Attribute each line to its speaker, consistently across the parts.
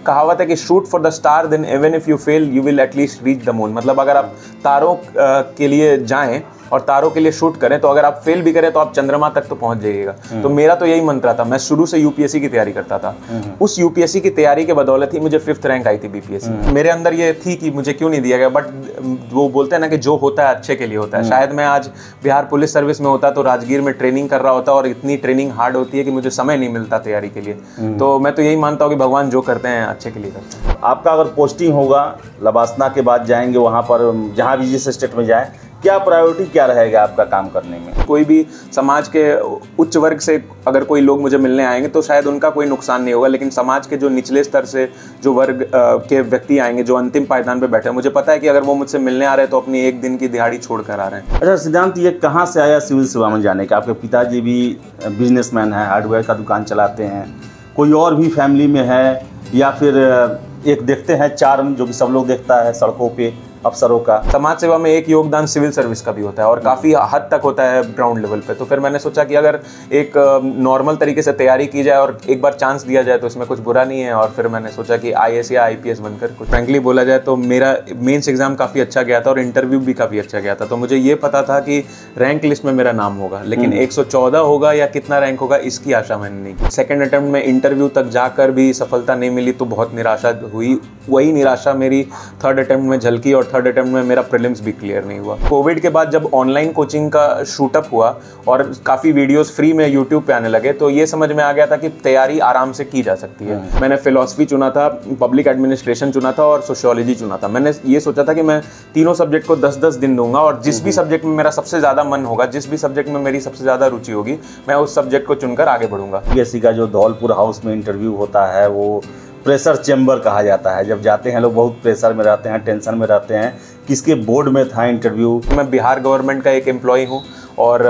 Speaker 1: कहावत है कि shoot for the star, then even if you fail you will at least reach the moon. मतलब अगर आप तारों के लिए जाएं और तारों के लिए शूट करें तो अगर आप फेल भी करें तो आप चंद्रमा तक तो पहुंच जाइएगा। तो मेरा तो यही मंत्र था। मैं शुरू से यूपीएससी की तैयारी करता था। उस यूपीएससी की तैयारी के बदौलत ही मुझे 5th रैंक आई थी बीपीएससी। मेरे अंदर ये थी कि मुझे क्यों नहीं दिया गया, बट वो बोलते हैं ना कि जो होता है अच्छे के लिए होता है। शायद मैं आज बिहार पुलिस सर्विस में होता तो राजगीर में ट्रेनिंग कर रहा होता, और इतनी ट्रेनिंग हार्ड होती है कि मुझे समय नहीं मिलता तैयारी के लिए। तो मैं तो यही मानता हूँ कि भगवान जो करते हैं अच्छे के लिए करते हैं।
Speaker 2: आपका अगर पोस्टिंग होगा, लबासना के बाद जाएंगे वहाँ पर, जहाँ भी जिस स्टेट में जाए, क्या प्रायोरिटी क्या रहेगा आपका काम करने में?
Speaker 1: कोई भी समाज के उच्च वर्ग से अगर कोई लोग मुझे मिलने आएंगे तो शायद उनका कोई नुकसान नहीं होगा, लेकिन समाज के जो निचले स्तर से जो वर्ग के व्यक्ति आएंगे, जो अंतिम पायदान पे बैठे हैं, मुझे पता है कि अगर वो मुझसे मिलने आ रहे हैं तो अपनी एक दिन की दिहाड़ी छोड़ कर आ रहे हैं।
Speaker 2: अच्छा सिद्धांत, ये कहाँ से आया सिविल सेवा में जाने का? आपके पिताजी भी बिजनेसमैन हैं, हार्डवेयर का दुकान चलाते हैं, कोई और भी फैमिली में है, या फिर एक देखते हैं चार्म जो कि सब लोग देखता है सड़कों पे अफसरों का?
Speaker 1: समाज सेवा में एक योगदान सिविल सर्विस का भी होता है और काफ़ी हद तक होता है ग्राउंड लेवल पे। तो फिर मैंने सोचा कि अगर एक नॉर्मल तरीके से तैयारी की जाए और एक बार चांस दिया जाए तो इसमें कुछ बुरा नहीं है। और फिर मैंने सोचा कि आईएएस या आईपीएस बनकर कुछ। फ्रैंकली बोला जाए तो मेरा मेंस एग्जाम काफ़ी अच्छा गया था और इंटरव्यू भी काफ़ी अच्छा गया था। तो मुझे ये पता था कि रैंक लिस्ट में मेरा नाम होगा, लेकिन 114 होगा या कितना रैंक होगा इसकी आशा मैंने नहीं की। सेकेंड अटेम्प्ट में इंटरव्यू तक जाकर भी सफलता नहीं मिली तो बहुत निराशा हुई। वही निराशा मेरी थर्ड अटेम्प्ट में झलकी और थर्ड अटेम्प्ट में मेरा प्रीलिम्स भी क्लियर नहीं हुआ। कोविड के बाद जब ऑनलाइन कोचिंग का शूटअप हुआ और काफ़ी वीडियोस फ्री में यूट्यूब पे आने लगे तो ये समझ में आ गया था कि तैयारी आराम से की जा सकती है। मैंने फिलॉसफी चुना था, पब्लिक एडमिनिस्ट्रेशन चुना था और सोशियोलॉजी चुना था। मैंने ये सोचा था कि मैं तीनों सब्जेक्ट को 10-10 दिन दूंगा और जिस भी सब्जेक्ट में मेरा सबसे ज़्यादा मन होगा, जिस भी सब्जेक्ट में मेरी सबसे ज़्यादा रुचि होगी, मैं उस सब्जेक्ट को चुनकर आगे बढ़ूंगा।
Speaker 2: यूपीएससी का जो धौलपुर हाउस में इंटरव्यू होता है वो प्रेशर चैम्बर कहा जाता है। जब जाते हैं लोग बहुत प्रेशर में रहते हैं, टेंशन में रहते हैं। किसके बोर्ड में था इंटरव्यू?
Speaker 1: मैं बिहार गवर्नमेंट का एक एम्प्लॉय हूँ और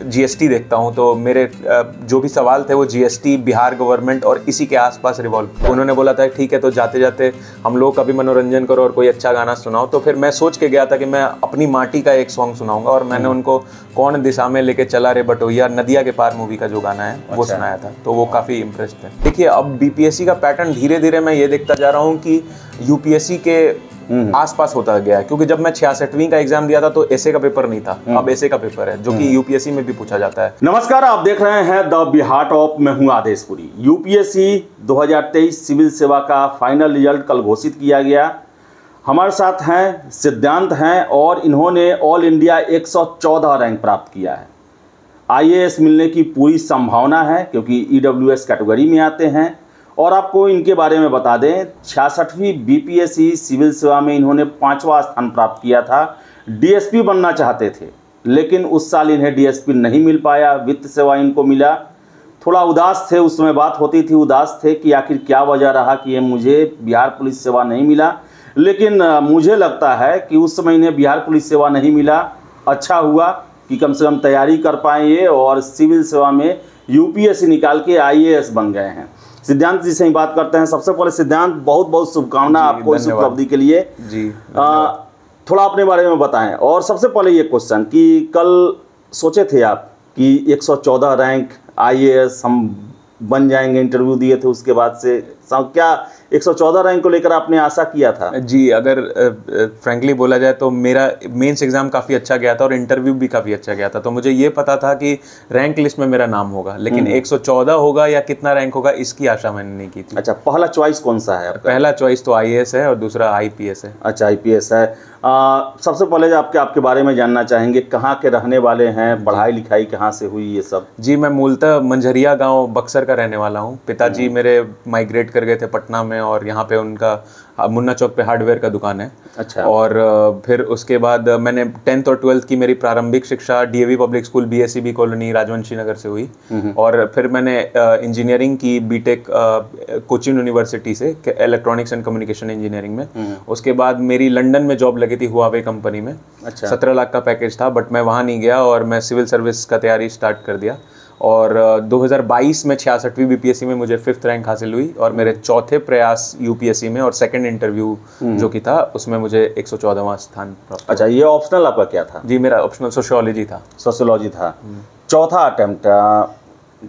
Speaker 1: जीएसटी देखता हूँ, तो मेरे जो भी सवाल थे वो जीएसटी, बिहार गवर्नमेंट और इसी के आसपास रिवॉल्व। उन्होंने बोला था ठीक है तो जाते जाते हम लोग का भी मनोरंजन करो और कोई अच्छा गाना सुनाओ। तो फिर मैं सोच के गया था कि मैं अपनी माटी का एक सॉन्ग सुनाऊंगा और मैंने उनको कौन दिशा में लेके चला रे बटोहिया, नदिया के पार मूवी का जो गाना है वो सुनाया था। तो वो काफ़ी इम्प्रेस्ड थे। देखिए अब बीपीएससी का पैटर्न धीरे धीरे मैं ये देखता जा रहा हूँ कि यूपीएससी के आसपास होता गया है, क्योंकि जब मैं 66वीं का एग्जाम दिया था तो एसए का पेपर नहीं था, अब एसए का पेपर है जो कि यूपीएससी में भी पूछा जाता है।
Speaker 2: नमस्कार, आप देख रहे हैं द बिहार टॉप। मैं हूं आदेशपुरी। यूपीएससी 2023 सिविल सेवा का फाइनल रिजल्ट कल घोषित किया गया। हमारे साथ हैं सिद्धांत हैं और इन्होंने ऑल इंडिया 114 रैंक प्राप्त किया है। आईएएस मिलने की पूरी संभावना है क्योंकि ईडब्ल्यूएस कैटेगरी में आते हैं। और आपको इनके बारे में बता दें, 66वीं बीपीएससी सिविल सेवा में इन्होंने 5वां स्थान प्राप्त किया था। डीएसपी बनना चाहते थे लेकिन उस साल इन्हें डीएसपी नहीं मिल पाया, वित्त सेवा इनको मिला। थोड़ा उदास थे, उस समय बात होती थी, उदास थे कि आखिर क्या वजह रहा कि ये मुझे बिहार पुलिस सेवा नहीं मिला। लेकिन मुझे लगता है कि उस समय इन्हें बिहार पुलिस सेवा नहीं मिला, अच्छा हुआ कि कम से कम तैयारी कर पाए ये और सिविल सेवा में यूपीएससी निकाल के आईएएस बन गए हैं। सिद्धांत जी से ही बात करते हैं। सबसे पहले सिद्धांत, बहुत बहुत शुभकामना आपको इस उपलब्धि के लिए
Speaker 1: जी।
Speaker 2: थोड़ा अपने बारे में बताएं। और सबसे पहले ये क्वेश्चन कि कल सोचे थे आप कि 114 रैंक आईएएस हम बन जाएंगे, इंटरव्यू दिए थे उसके बाद से क्या 114 रैंक को लेकर आपने आशा किया था?
Speaker 1: जी, अगर फ्रैंकली बोला जाए तो मेरा मेंस एग्जाम काफ़ी अच्छा गया था और इंटरव्यू भी काफ़ी अच्छा गया था। तो मुझे ये पता था कि रैंक लिस्ट में मेरा नाम होगा, लेकिन 114 होगा या कितना रैंक होगा इसकी आशा मैंने नहीं की थी।
Speaker 2: अच्छा, पहला चॉइस कौन सा है आपका?
Speaker 1: पहला चॉइस तो आईएएस है और दूसरा आईपीएस है।
Speaker 2: अच्छा, आईपीएस है। सबसे पहले आपके बारे में जानना चाहेंगे, कहाँ के रहने वाले हैं, पढ़ाई लिखाई कहाँ से हुई ये सब?
Speaker 1: जी, मैं मूलतः मंझरिया गांव बक्सर का रहने वाला हूँ। पिताजी मेरे माइग्रेट कर गए थे पटना में और यहाँ पे उनका मुन्ना चौक पे हार्डवेयर का दुकान है।
Speaker 2: अच्छा।
Speaker 1: और फिर उसके बाद मैंने 10th और 12th की मेरी प्रारंभिक शिक्षा DAV public school BSCB colony Rajvanshi Nagar से हुई और फिर मैंने इंजीनियरिंग की बीटेक कोचिन यूनिवर्सिटी से इलेक्ट्रॉनिक्स एंड कम्युनिकेशन इंजीनियरिंग में। उसके बाद मेरी लंदन में जॉब लगी थी हुआवे कंपनी में।
Speaker 2: अच्छा।
Speaker 1: 17 लाख का पैकेज था, बट मैं वहाँ नहीं गया और मैं सिविल सर्विस का तैयारी स्टार्ट कर दिया। और 2022 में 66वीं बीपीएससी में मुझे 5th रैंक हासिल हुई और मेरे चौथे प्रयास यूपीएससी में और सेकंड इंटरव्यू जो कि था उसमें मुझे 114वां स्थान प्राप्त।
Speaker 2: अच्छा, ये ऑप्शनल आपका क्या था?
Speaker 1: जी, मेरा ऑप्शनल सोशियोलॉजी था।
Speaker 2: सोशियोलॉजी था। चौथा अटेम्प्ट,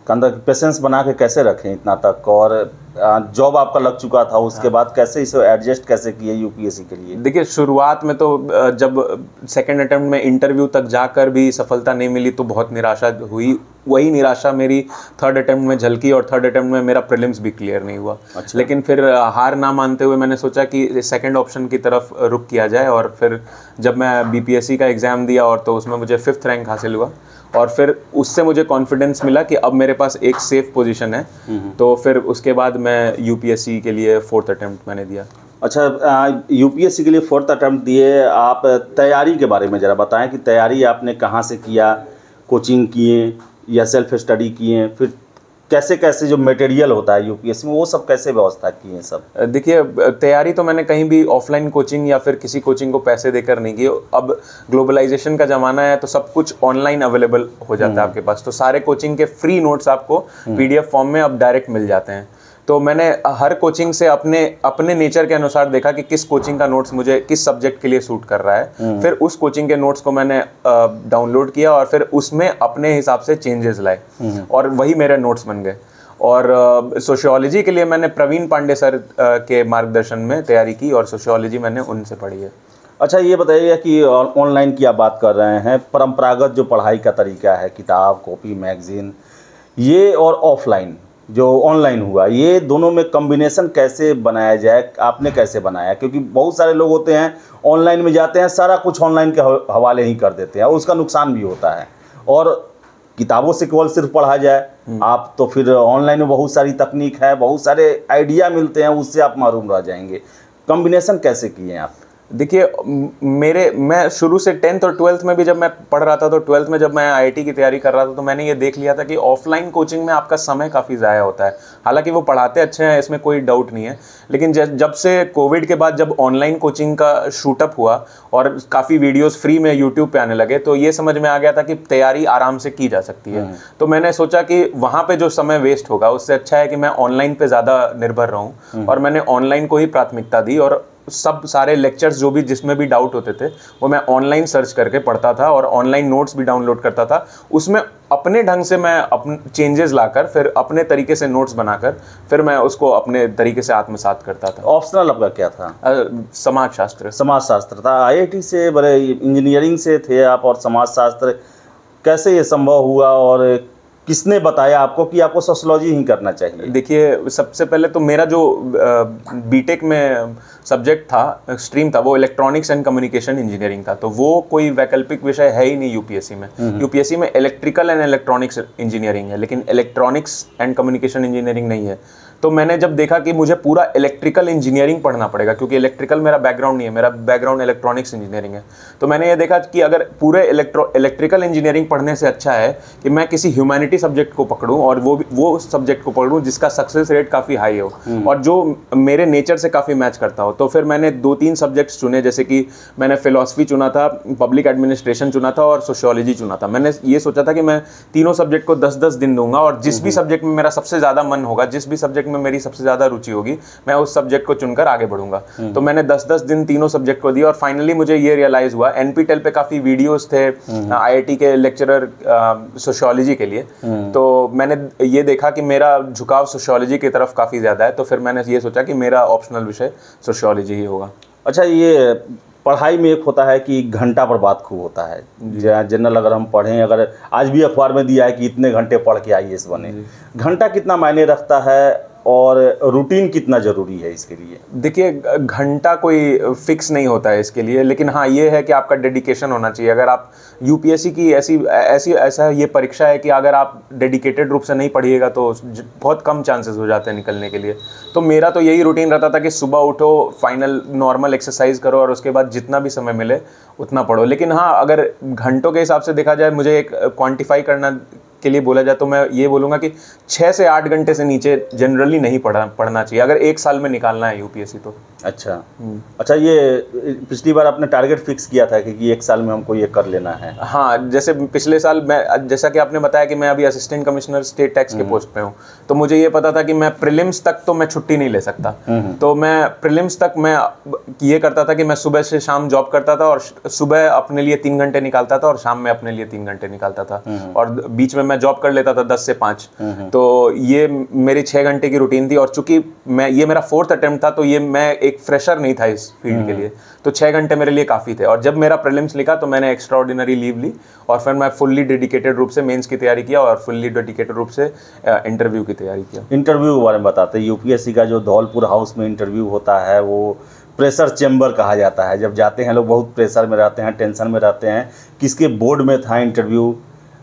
Speaker 2: अंदर पेशेंस बना के कैसे रखें इतना तक? और जॉब आपका लग चुका था, उसके बाद कैसे इसे एडजस्ट कैसे किए यूपीएससी के लिए?
Speaker 1: देखिए, शुरुआत में तो जब सेकंड अटेम्प्ट में इंटरव्यू तक जाकर भी सफलता नहीं मिली तो बहुत निराशा हुई। वही निराशा मेरी थर्ड अटेम्प्ट में झलकी और थर्ड अटेम्प्ट में मेरा प्रीलिम्स भी क्लियर नहीं हुआ।
Speaker 2: अच्छा।
Speaker 1: लेकिन फिर हार ना मानते हुए मैंने सोचा कि सेकंड ऑप्शन की तरफ रुख किया जाए, और फिर जब मैं बीपीएससी का एग्ज़ाम दिया और तो उसमें मुझे 5th रैंक हासिल हुआ, और फिर उससे मुझे कॉन्फिडेंस मिला कि अब मेरे पास एक सेफ पोजीशन है। तो फिर उसके बाद मैं यूपीएससी के लिए 4th अटेम्प्ट मैंने दिया।
Speaker 2: अच्छा, यूपीएससी के लिए 4th अटेम्प्ट दिए आप। तैयारी के बारे में ज़रा बताएं कि तैयारी आपने कहाँ से किया, कोचिंग किए या सेल्फ स्टडी किए, फिर कैसे कैसे जो मटेरियल होता है यूपीएससी में वो सब कैसे व्यवस्था की है सब?
Speaker 1: देखिए, तैयारी तो मैंने कहीं भी ऑफलाइन कोचिंग या फिर किसी कोचिंग को पैसे देकर नहीं की। अब ग्लोबलाइजेशन का ज़माना है तो सब कुछ ऑनलाइन अवेलेबल हो जाता है आपके पास, तो सारे कोचिंग के फ्री नोट्स आपको पीडीएफ फॉर्म में अब डायरेक्ट मिल जाते हैं। तो मैंने हर कोचिंग से अपने नेचर के अनुसार देखा कि किस कोचिंग का नोट्स मुझे किस सब्जेक्ट के लिए सूट कर रहा है। फिर उस कोचिंग के नोट्स को मैंने डाउनलोड किया और फिर उसमें अपने हिसाब से चेंजेस लाए और वही मेरे नोट्स बन गए। और सोशियोलॉजी के लिए मैंने प्रवीण पांडे सर के मार्गदर्शन में तैयारी की और सोशियोलॉजी मैंने उनसे पढ़ी है।
Speaker 2: अच्छा, ये बताइए कि ऑनलाइन की आप बात कर रहे हैं, परंपरागत जो पढ़ाई का तरीका है, किताब कॉपी मैगजीन, ये और ऑफलाइन जो ऑनलाइन हुआ, ये दोनों में कॉम्बिनेशन कैसे बनाया जाए? आपने कैसे बनाया? क्योंकि बहुत सारे लोग होते हैं ऑनलाइन में जाते हैं, सारा कुछ ऑनलाइन के हवाले ही कर देते हैं और उसका नुकसान भी होता है। और किताबों से केवल सिर्फ पढ़ा जाए आप तो फिर ऑनलाइन में बहुत सारी तकनीक है, बहुत सारे आइडिया मिलते हैं, उससे आप महरूम रह जाएंगे। कॉम्बिनेशन कैसे किए आप?
Speaker 1: देखिए, मैं शुरू से 10th और 12th में भी जब मैं पढ़ रहा था तो 12th में जब मैं आईआईटी की तैयारी कर रहा था तो मैंने ये देख लिया था कि ऑफलाइन कोचिंग में आपका समय काफ़ी ज़ाया होता है। हालांकि वो पढ़ाते अच्छे हैं, इसमें कोई डाउट नहीं है, लेकिन जब से कोविड के बाद जब ऑनलाइन कोचिंग का शूटअप हुआ और काफ़ी वीडियोस फ्री में यूट्यूब पे आने लगे तो ये समझ में आ गया था कि तैयारी आराम से की जा सकती है। तो मैंने सोचा कि वहाँ पर जो समय वेस्ट होगा उससे अच्छा है कि मैं ऑनलाइन पर ज़्यादा निर्भर रहूँ, और मैंने ऑनलाइन को ही प्राथमिकता दी और सब सारे लेक्चर्स जो भी जिसमें भी डाउट होते थे वो मैं ऑनलाइन सर्च करके पढ़ता था और ऑनलाइन नोट्स भी डाउनलोड करता था। उसमें अपने ढंग से मैं अपने चेंजेस लाकर फिर अपने तरीके से नोट्स बनाकर फिर मैं उसको अपने तरीके से आत्मसात करता था।
Speaker 2: ऑप्शनल आपका क्या था?
Speaker 1: समाज शास्त्र।
Speaker 2: समाज शास्त्र था। आईआईटी से बड़े इंजीनियरिंग से थे आप और समाज शास्त्र, कैसे ये संभव हुआ और किसने बताया आपको कि आपको सोशियोलॉजी ही करना चाहिए?
Speaker 1: देखिए, सबसे पहले तो मेरा जो बीटेक में सब्जेक्ट था, स्ट्रीम था, वो इलेक्ट्रॉनिक्स एंड कम्युनिकेशन इंजीनियरिंग था। तो वो कोई वैकल्पिक विषय है ही नहीं यूपीएससी में। यूपीएससी में इलेक्ट्रिकल एंड इलेक्ट्रॉनिक्स इंजीनियरिंग है, लेकिन इलेक्ट्रॉनिक्स एंड कम्युनिकेशन इंजीनियरिंग नहीं है। तो मैंने जब देखा कि मुझे पूरा इलेक्ट्रिकल इंजीनियरिंग पढ़ना पड़ेगा, क्योंकि इलेक्ट्रिकल मेरा बैकग्राउंड नहीं है, मेरा बैकग्राउंड इलेक्ट्रॉनिक्स इंजीनियरिंग है, तो मैंने ये देखा कि अगर पूरे इलेक्ट्रिकल इंजीनियरिंग पढ़ने से अच्छा है कि मैं किसी ह्यूमैनिटी सब्जेक्ट को पकड़ूं और वो सब्जेक्ट को पकड़ूं जिसका सक्सेस रेट काफ़ी हाई हो और जो मेरे नेचर से काफ़ी मैच करता हो। तो फिर मैंने 2-3 सब्जेक्ट्स चुने, जैसे कि मैंने फिलॉसफी चुना था, पब्लिक एडमिनिस्ट्रेशन चुना था और सोशियोलॉजी चुना था। मैंने ये सोचा था कि मैं तीनों सब्जेक्ट को 10-10 दिन दूंगा और जिस भी सब्जेक्ट में मेरा सबसे ज़्यादा मन होगा, जिस भी सब्जेक्ट में मेरी सबसे ज़्यादा रुचि होगी, मैं उस सब्जेक्ट को चुनकर आगे बढ़ूंगा। तो मैंने 10-10 दिन तीनों सब्जेक्ट को दिया और फाइनली मुझे ये रियलाइज़ हुआ, एनपीटेल पे काफ़ी वीडियोस थे आईआईटी के लेक्चरर सोशियोलॉजी के लिए, तो मैंने ये देखा कि मेरा झुकाव सोशियोलॉजी की तरफ काफ़ी ज़्यादा है। तो फिर मैंने ये सोचा कि मेरा ऑप्शनल विषय सोशियोलॉजी ही होगा।
Speaker 2: अच्छा, ये पढ़ाई में एक होता है कि घंटा पर बात खूब होता है। जनरल अगर हम पढ़ें, अगर आज भी अखबार में दिया है कि इतने घंटे पढ़ के आईएएस बने, घंटा कितना मायने रखता है और रूटीन कितना ज़रूरी है इसके लिए?
Speaker 1: देखिए, घंटा कोई फिक्स नहीं होता है इसके लिए, लेकिन हाँ ये है कि आपका डेडिकेशन होना चाहिए। अगर आप यूपीएससी की ऐसा ये परीक्षा है कि अगर आप डेडिकेटेड रूप से नहीं पढ़िएगा तो बहुत कम चांसेस हो जाते हैं निकलने के लिए। तो मेरा तो यही रूटीन रहता था कि सुबह उठो, फाइनल नॉर्मल एक्सरसाइज करो और उसके बाद जितना भी समय मिले उतना पढ़ो। लेकिन हाँ, अगर घंटों के हिसाब से देखा जाए, मुझे एक क्वान्टिफाई करना के लिए बोला जाए तो मैं ये बोलूँगा कि 6 से 8 घंटे से नीचे जनरली नहीं पढ़ना चाहिए अगर एक साल में निकालना है यूपीएससी तो।
Speaker 2: अच्छा अच्छा, ये पिछली बार आपने टारगेट फिक्स किया था कि एक साल में हमको ये कर लेना है?
Speaker 1: हाँ, जैसे पिछले साल मैं, जैसा कि आपने बताया कि मैं अभी असिस्टेंट कमिश्नर स्टेट टैक्स के पोस्ट पे हूँ, तो मुझे ये पता था कि मैं प्रीलिम्स तक तो मैं छुट्टी नहीं ले सकता। तो मैं प्रीलिम्स तक मैं ये करता था कि मैं सुबह से शाम जॉब करता था और सुबह अपने लिए 3 घंटे निकालता था और शाम में अपने लिए 3 घंटे निकालता था और बीच में मैं जॉब कर लेता था 10 से 5। तो ये मेरी 6 घंटे की रूटीन थी, और चूंकि ये मेरा 4th अटेम्प्ट था, तो ये मैं एक फ्रेशर नहीं था इस फील्ड के लिए, तो 6 घंटे मेरे लिए काफ़ी थे। और जब मेरा प्रीलिम्स लिखा तो मैंने एक्स्ट्राऑर्डिनरी लीव ली, और फिर मैं फुल्ली डेडिकेटेड रूप से मेंस की तैयारी किया, और फुल्ली डेडिकेटेड रूप से इंटरव्यू की तैयारी किया।
Speaker 2: इंटरव्यू के बारे में बताते हैं। यूपीएससी का जो धौलपुर हाउस में इंटरव्यू होता है वो प्रेशर चैम्बर कहा जाता है। जब जाते हैं लोग बहुत प्रेशर में रहते हैं, टेंशन में रहते हैं। किसके बोर्ड में था इंटरव्यू,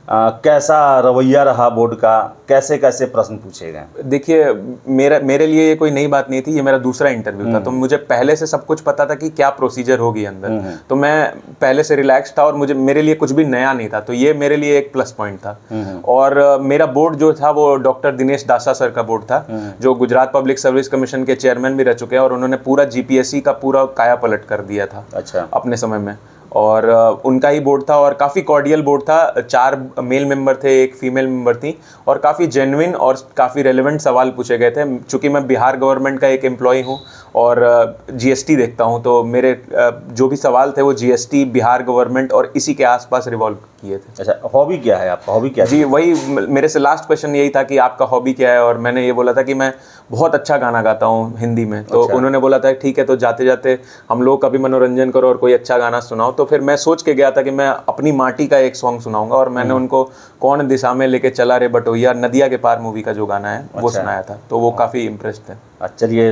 Speaker 2: कैसा रवैया रहा बोर्ड का, कैसे कैसे प्रश्न पूछे गए?
Speaker 1: देखिए, मेरे लिए ये कोई नई बात नहीं थी, ये मेरा दूसरा इंटरव्यू था, तो मुझे पहले से सब कुछ पता था कि क्या प्रोसीजर होगी अंदर, तो मैं पहले से रिलैक्स था, और मेरे लिए कुछ भी नया नहीं था, तो ये मेरे लिए एक प्लस पॉइंट था। और मेरा बोर्ड जो था वो डॉक्टर दिनेश दासा सर का बोर्ड था, जो गुजरात पब्लिक सर्विस कमीशन के चेयरमैन भी रह चुके हैं, और उन्होंने पूरा जीपीएससी का पूरा काया पलट कर दिया था
Speaker 2: अच्छा
Speaker 1: अपने समय में। और उनका ही बोर्ड था, और काफ़ी कॉर्डियल बोर्ड था। 4 मेल मेंबर थे, 1 फीमेल मेंबर थी, और काफ़ी जेन्युइन और काफ़ी रेलेवेंट सवाल पूछे गए थे। चूँकि मैं बिहार गवर्नमेंट का एक एम्प्लॉय हूँ और जीएसटी देखता हूँ, तो मेरे जो भी सवाल थे वो जीएसटी, बिहार गवर्नमेंट और इसी के आसपास रिवॉल्व किए थे।
Speaker 2: अच्छा, हॉबी क्या है आपका? हॉबी क्या है?
Speaker 1: जी, वही मेरे से लास्ट क्वेश्चन यही था कि आपका हॉबी क्या है, और मैंने ये बोला था कि मैं बहुत अच्छा गाना गाता हूँ हिंदी में। तो उन्होंने बोला था ठीक है, तो जाते जाते हम लोग का भी मनोरंजन करो और कोई अच्छा गाना सुनाओ। तो फिर मैं सोच के गया था कि मैं अपनी माटी का एक सॉन्ग सुनाऊंगा, और मैंने उनको कौन दिशा में लेके चला रे बटोहिया, नदिया के पार मूवी का जो गाना है वो सुनाया था, तो वो काफ़ी इम्प्रेस्ड थे।
Speaker 2: चलिए,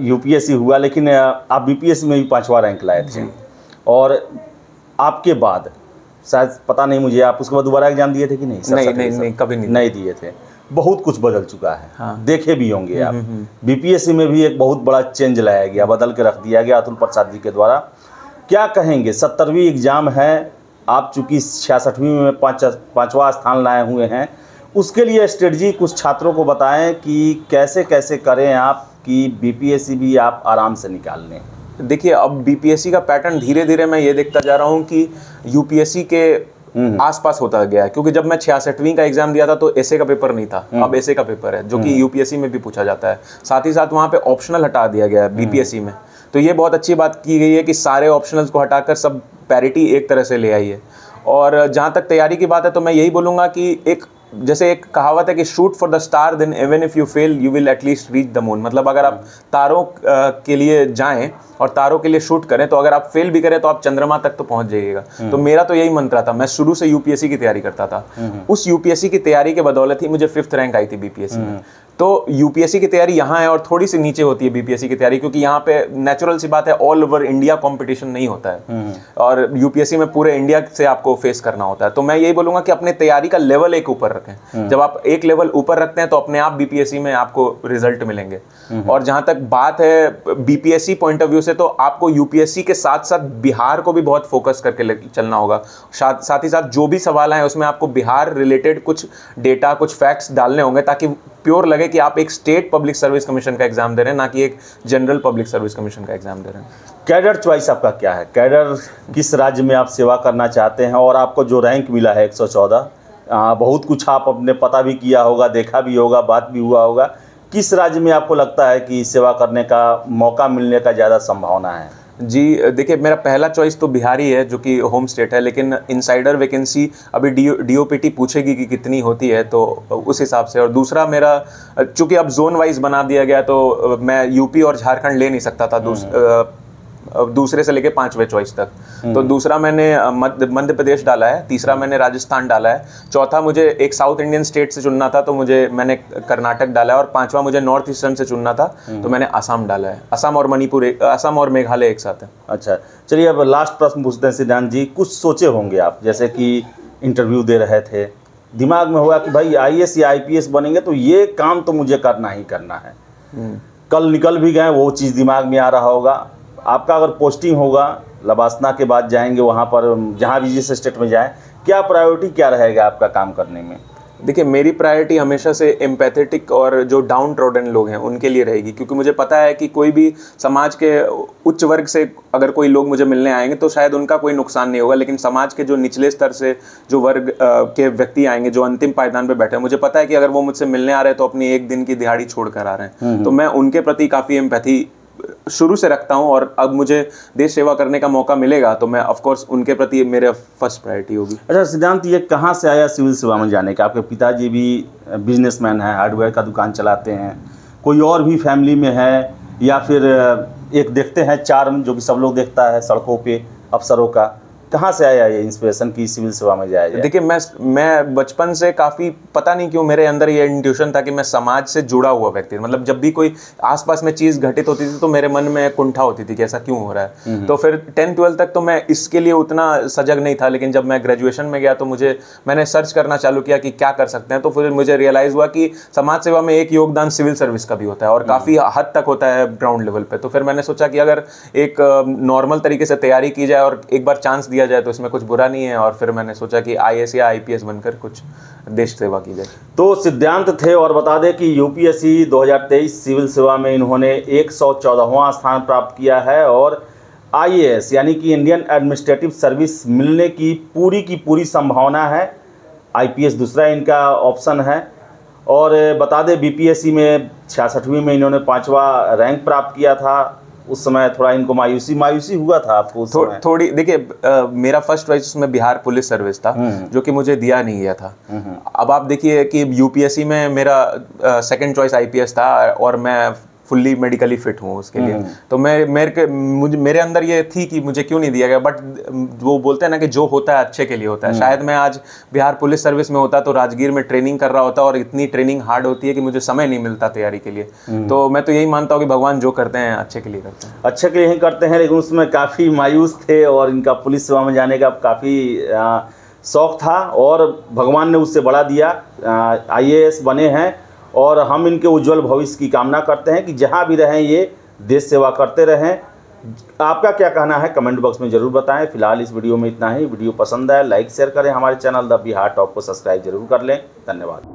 Speaker 2: यूपीएससी हुआ, लेकिन आप बीपीएससी में भी 5वां रैंक लाए थे, और आपके बाद शायद पता नहीं मुझे, आप उसके बाद दोबारा एग्जाम दिए थे कि नहीं?
Speaker 1: नहीं, कभी नहीं
Speaker 2: दिए थे। बहुत कुछ बदल चुका है।
Speaker 1: हाँ।
Speaker 2: देखे भी होंगे आप। बीपीएससी में भी एक बहुत बड़ा चेंज लाया गया, बदल के रख दिया गया अतुल प्रसाद जी के द्वारा। क्या कहेंगे? 70वीं एग्जाम है, आप चूँकि 66वीं में 5वां स्थान लाए हुए हैं, उसके लिए स्ट्रेटजी कुछ छात्रों को बताएं कि कैसे कैसे करें आप कि बीपीएससी भी आप आराम से निकाल लें।
Speaker 1: देखिए, अब बीपीएससी का पैटर्न धीरे धीरे मैं ये देखता जा रहा हूँ कि यूपीएससी के आसपास होता गया है, क्योंकि जब मैं 66वीं का एग्जाम दिया था तो एसए का पेपर नहीं था, अब एसए का पेपर है, जो कि यूपीएससी में भी पूछा जाता है। साथ ही साथ वहाँ पे ऑप्शनल हटा दिया गया है बीपीएससी में, तो ये बहुत अच्छी बात की गई है कि सारे ऑप्शनल्स को हटाकर सब पैरिटी एक तरह से ले आई है। और जहाँ तक तैयारी की बात है, तो मैं यही बोलूँगा कि जैसे एक कहावत है कि shoot for the star, then even if you fail you will at least reach the moon. मतलब अगर आप तारों के लिए जाएं और तारों के लिए शूट करें, तो अगर आप फेल भी करें तो आप चंद्रमा तक तो पहुंच जाइएगा। तो मेरा तो यही मंत्र था। मैं शुरू से यूपीएससी की तैयारी करता था, उस यूपीएससी की तैयारी के बदौलत ही मुझे 5th रैंक आई थी बीपीएससी में। तो यूपीएससी की तैयारी यहाँ है और थोड़ी सी नीचे होती है बीपीएससी की तैयारी, क्योंकि यहाँ पे नेचुरल सी बात है, ऑल ओवर इंडिया कंपटीशन नहीं होता है, और यूपीएससी में पूरे इंडिया से आपको फेस करना होता है। तो मैं यही बोलूँगा कि अपने तैयारी का लेवल एक ऊपर रखें। जब आप एक लेवल ऊपर रखते हैं तो अपने आप बीपीएससी में आपको रिजल्ट मिलेंगे। और जहाँ तक बात है बीपीएससी पॉइंट ऑफ व्यू से, तो आपको यूपीएससी के साथ साथ बिहार को भी बहुत फोकस करके चलना होगा। साथ ही साथ जो भी सवाल हैं उसमें आपको बिहार रिलेटेड कुछ डेटा, कुछ फैक्ट्स डालने होंगे, ताकि प्योर लगे कि आप एक स्टेट पब्लिक सर्विस कमीशन का एग्जाम दे रहे हैं, ना कि एक जनरल पब्लिक सर्विस कमीशन का एग्जाम दे रहे हैं।
Speaker 2: कैडर चॉइस आपका क्या है? कैडर किस राज्य में आप सेवा करना चाहते हैं? और आपको जो रैंक मिला है 114, बहुत कुछ आप अपने पता भी किया होगा, देखा भी होगा, बात भी हुआ होगा। किस राज्य में आपको लगता है कि सेवा करने का मौका मिलने का ज़्यादा संभावना है?
Speaker 1: जी देखिए, मेरा पहला चॉइस तो बिहार ही है, जो कि होम स्टेट है, लेकिन इनसाइडर वैकेंसी अभी डीओपीटी पूछेगी कि कितनी होती है, तो उस हिसाब से। और दूसरा मेरा, चूंकि अब जोन वाइज बना दिया गया, तो मैं यूपी और झारखंड ले नहीं सकता था दूसरे से लेके 5वें चॉइस तक। तो दूसरा मैंने मध्य प्रदेश डाला है, तीसरा मैंने राजस्थान डाला है, चौथा मुझे एक साउथ इंडियन स्टेट से चुनना था, तो मैंने कर्नाटक डाला है, और 5वां मुझे नॉर्थ ईस्टर्न से चुनना था, तो मैंने असम डाला है। असम और मणिपुर, असम और मेघालय एक साथ है।
Speaker 2: अच्छा, चलिए अब लास्ट प्रश्न पूछते हैं सिद्धांत जी। कुछ सोचे होंगे आप, जैसे कि इंटरव्यू दे रहे थे, दिमाग में होगा कि भाई आईएएस या आईपीएस बनेंगे तो ये काम तो मुझे करना ही करना है। कल निकल भी गए, वो चीज़ दिमाग में आ रहा होगा। आपका अगर पोस्टिंग होगा, लबासना के बाद जाएंगे वहाँ पर, जहाँ भी जिस स्टेट में जाएं, क्या प्रायोरिटी क्या रहेगा आपका काम करने में?
Speaker 1: देखिए, मेरी प्रायोरिटी हमेशा से एम्पैथेटिक और जो डाउन ट्रोडन लोग हैं उनके लिए रहेगी, क्योंकि मुझे पता है कि कोई भी समाज के उच्च वर्ग से अगर कोई लोग मुझे मिलने आएंगे तो शायद उनका कोई नुकसान नहीं होगा, लेकिन समाज के जो निचले स्तर से जो वर्ग के व्यक्ति आएंगे, जो अंतिम पायदान पे बैठे हैं, मुझे पता है कि अगर वो मुझसे मिलने आ रहे हैं तो अपनी एक दिन की दिहाड़ी छोड़ कर आ रहे हैं, तो मैं उनके प्रति काफ़ी एम्पैथी शुरू से रखता हूँ, और अब मुझे देश सेवा करने का मौका मिलेगा तो मैं ऑफ कोर्स उनके प्रति मेरा फर्स्ट प्रायोरिटी होगी।
Speaker 2: अच्छा सिद्धांत, ये कहाँ से आया सिविल सेवा में जाने का? आपके पिताजी भी बिजनेसमैन हैं, हार्डवेयर का दुकान चलाते हैं, कोई और भी फैमिली में है, या फिर एक देखते हैं चार्म जो कि सब लोग देखता है सड़कों पे अफसरों का, कहाँ से आया ये इंस्पिरेशन की सिविल सेवा में जाया जाए?
Speaker 1: देखिए, मैं बचपन से काफ़ी, पता नहीं क्यों मेरे अंदर ये इंट्यूशन था कि मैं समाज से जुड़ा हुआ व्यक्ति, मतलब जब भी कोई आसपास में चीज़ घटित होती थी तो मेरे मन में कुंठा होती थी कि ऐसा क्यों हो रहा है। तो फिर 10-12 तक तो मैं इसके लिए उतना सजग नहीं था, लेकिन जब मैं ग्रेजुएशन में गया तो मैंने सर्च करना चालू किया कि क्या कर सकते हैं। तो फिर मुझे रियलाइज़ हुआ कि समाज सेवा में एक योगदान सिविल सर्विस का भी होता है, और काफ़ी हद तक होता है ग्राउंड लेवल पर। तो फिर मैंने सोचा कि अगर एक नॉर्मल तरीके से तैयारी की जाए और एक बार चांस दिया जाए तो इसमें कुछ बुरा नहीं है। और फिर मैंने सोचा कि IAS या IPS बनकर कुछ देश सेवा की जाए।
Speaker 2: तो सिद्धांत थे, और बता दें कि UPSC 2023 सिविल सेवा में इन्होंने 114वां स्थान प्राप्त किया है, और IAS यानी कि इंडियन एडमिनिस्ट्रेटिव सर्विस मिलने की पूरी संभावना है। IPS दूसरा इनका ऑप्शन है। और बता दें BPSC में 66वीं में इन्होंने 5वां रैंक प्राप्त किया था। उस समय थोड़ा इनको मायूसी हुआ था आपको उस समय?
Speaker 1: थोड़ी देखिए, मेरा फर्स्ट चॉइस उसमें बिहार पुलिस सर्विस था, जो कि मुझे दिया नहीं गया था। अब आप देखिए कि UPSC में मेरा सेकंड चॉइस IPS था, और मैं फुल्ली मेडिकली फिट हूँ उसके लिए। तो मेरे अंदर ये थी कि मुझे क्यों नहीं दिया गया, बट वो बोलते हैं ना कि जो होता है अच्छे के लिए होता है। शायद मैं आज बिहार पुलिस सर्विस में होता तो राजगीर में ट्रेनिंग कर रहा होता, और इतनी ट्रेनिंग हार्ड होती है कि मुझे समय नहीं मिलता तैयारी के लिए। तो मैं तो यही मानता हूँ कि भगवान जो करते हैं अच्छे के लिए करते हैं।
Speaker 2: अच्छे के लिए ही करते हैं, लेकिन उसमें काफ़ी मायूस थे, और इनका पुलिस सेवा में जाने का काफ़ी शौक था, और भगवान ने उससे बढ़ा दिया। IAS बने हैं, और हम इनके उज्जवल भविष्य की कामना करते हैं कि जहां भी रहें ये देश सेवा करते रहें। आपका क्या कहना है कमेंट बॉक्स में ज़रूर बताएं। फिलहाल इस वीडियो में इतना ही। वीडियो पसंद आए लाइक शेयर करें, हमारे चैनल द बिहार टॉप को सब्सक्राइब जरूर कर लें। धन्यवाद।